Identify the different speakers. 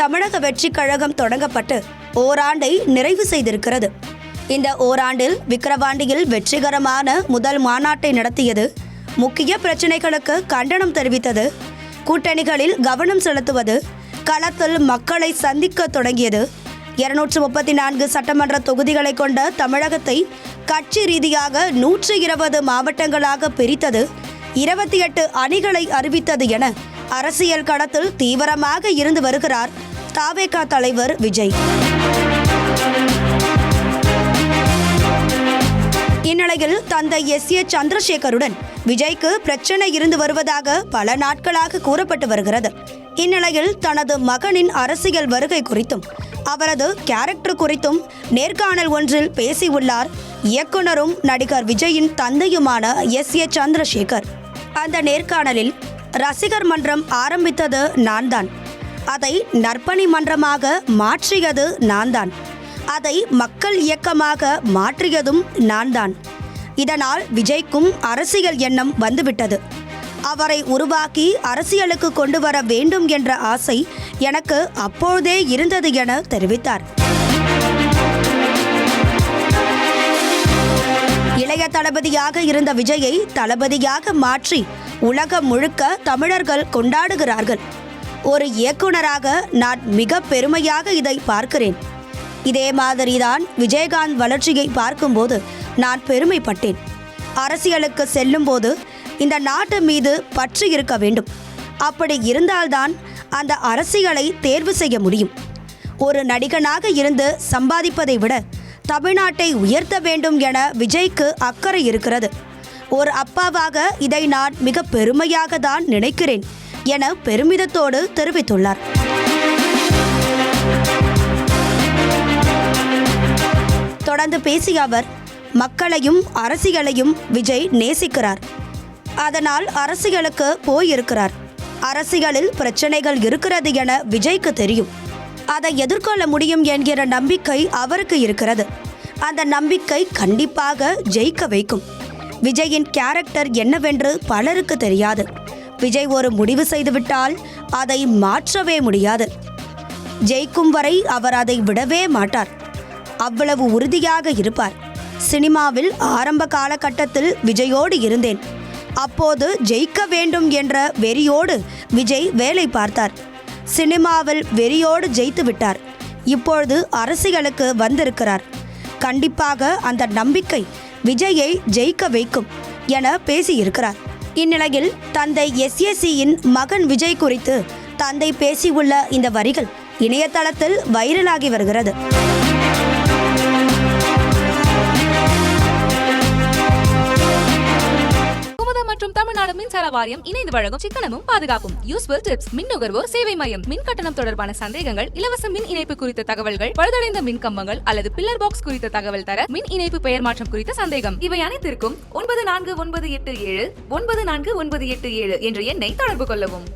Speaker 1: தமிழக வெற்றி கழகம் தொடங்கப்பட்டு ஓராண்டை நிறைவு செய்திருக்கிறது. இந்த ஓராண்டில் விக்கிரவாண்டியில் வெற்றிகரமான முதல் மாநாட்டை நடத்தியது, முக்கிய பிரச்சினைகளுக்கு கண்டனம் தெரிவித்தது, கூட்டணிகளில் கவனம் செலுத்துவது, களத்தில் மக்களை சந்திக்க தொடங்கியது, 234 சட்டமன்ற தொகுதிகளை கொண்ட தமிழகத்தை கட்சி ரீதியாக 120 மாவட்டங்களாக பிரித்தது, 28 அணிகளை அறிவித்தது என அரசியல் களத்தில் தீவிரமாக இருந்து வருகிறார் தவேக தலைவர் விஜய். இந்நிலையில் தந்தை எஸ்.ஏ. சந்திரசேகருடன் விஜய்க்கு பிரச்சனை இருந்து வருவதாக பல நாட்களாக கூறப்பட்டு வருகிறது. இந்நிலையில் தனது மகனின் அரசியல் வருகை குறித்தும் அவரது கேரக்டர் குறித்தும் நேர்காணல் ஒன்றில் பேசியுள்ளார் இயக்குனரும் நடிகர் விஜயின் தந்தையுமான எஸ்.ஏ. சந்திரசேகர். அந்த நேர்காணலில் ரசிகர் மன்றம் ஆரம்பித்தது நான்தான், அதை நற்பணி மன்றமாக மாற்றியது நான்தான், அதை மக்கள் இயக்கமாக மாற்றியதும் நான்தான். இதனால் விஜய்க்கும் அரசியல் எண்ணம் வந்துவிட்டது. அவரை உருவாக்கி அரசியலுக்கு கொண்டு வர வேண்டும் என்ற ஆசை எனக்கு அப்போதே இருந்தது என தெரிவித்தார். இளைய தளபதியாக இருந்த விஜயை தளபதியாக மாற்றி உலகம் முழுக்க தமிழர்கள் கொண்டாடுகிறார்கள். ஒரு இயக்குனராக நான் மிக பெருமையாக இதை பார்க்கிறேன். இதே மாதிரிதான் விஜயகாந்த் வளர்ச்சியை பார்க்கும்போது நான் பெருமைப்பட்டேன். அரசியலுக்கு செல்லும்போது இந்த நாட்டு மீது பற்று இருக்க வேண்டும். அப்படி இருந்தால்தான் அந்த அரசியலை தேர்வு செய்ய முடியும். ஒரு நடிகனாக இருந்து சம்பாதிப்பதை விட தமிழ்நாட்டை உயர்த்த வேண்டும் என விஜய்க்கு அக்கறை இருக்கிறது. ஒரு அப்பாவாக இதை நான் மிக பெருமையாக தான் நினைக்கிறேன் என பெருமிதத்தோடு தெரிவித்துள்ளார். தொடர்ந்து பேசிய அவர், மக்களையும் அரசியலையும் விஜய் நேசிக்கிறார். அதனால் அரசியலுக்கு போயிருக்கிறார். அரசியலில் பிரச்சனைகள் இருக்கிறது என விஜய்க்கு தெரியும். அதை எதிர்கொள்ள முடியும் என்கிற நம்பிக்கை அவருக்கு இருக்கிறது. அந்த நம்பிக்கை கண்டிப்பாக ஜெயிக்க வைக்கும். விஜயின் கேரக்டர் என்னவென்று பலருக்கு தெரியாது. விஜய் ஒரு முடிவு செய்துவிட்டால் அதை மாற்றவே முடியாது. ஜெயிக்கும் வரை அவர் அதை விடவே மாட்டார். அவ்வளவு உறுதியாக இருப்பார். சினிமாவில் ஆரம்ப காலகட்டத்தில் விஜயோடு இருந்தேன். அப்போது ஜெயிக்க வேண்டும் என்ற வெறியோடு விஜய் வேலை பார்த்தார். சினிமாவில் வெறியோடு ஜெயித்து விட்டார். இப்பொழுது அரசியலுக்கு வந்திருக்கிறார். கண்டிப்பாக அந்த நம்பிக்கை விஜயை ஜெயிக்க வைக்கும் என பேசியிருக்கிறார். இந்நிலையில் தந்தை எஸ்.ஏ.யின் மகன் விஜய் குறித்து தந்தை பேசியுள்ள இந்த வரிகள் இணையதளத்தில் வைரலாகி வருகிறது.
Speaker 2: மற்றும் தமிழ்நாடு மின்சார வாரியம் இணைந்து வழங்கும் சிக்கனமும் பாதுகாப்பும் யூஸ்ஃபுல் டிப்ஸ். மின் நுகர்வோர் சேவை மையம். மின் கட்டணம் தொடர்பான சந்தேகங்கள், இலவச மின் இணைப்பு குறித்த தகவல்கள், பழுதடைந்த மின் கம்பங்கள் அல்லது பில்லர் பாக்ஸ் குறித்த தகவல் தர, மின் இணைப்பு பெயர் மாற்றம் குறித்த சந்தேகம், இவை அனைத்திற்கும் 9497 94987 என்ற எண்ணை தொடர்பு கொள்ளவும்.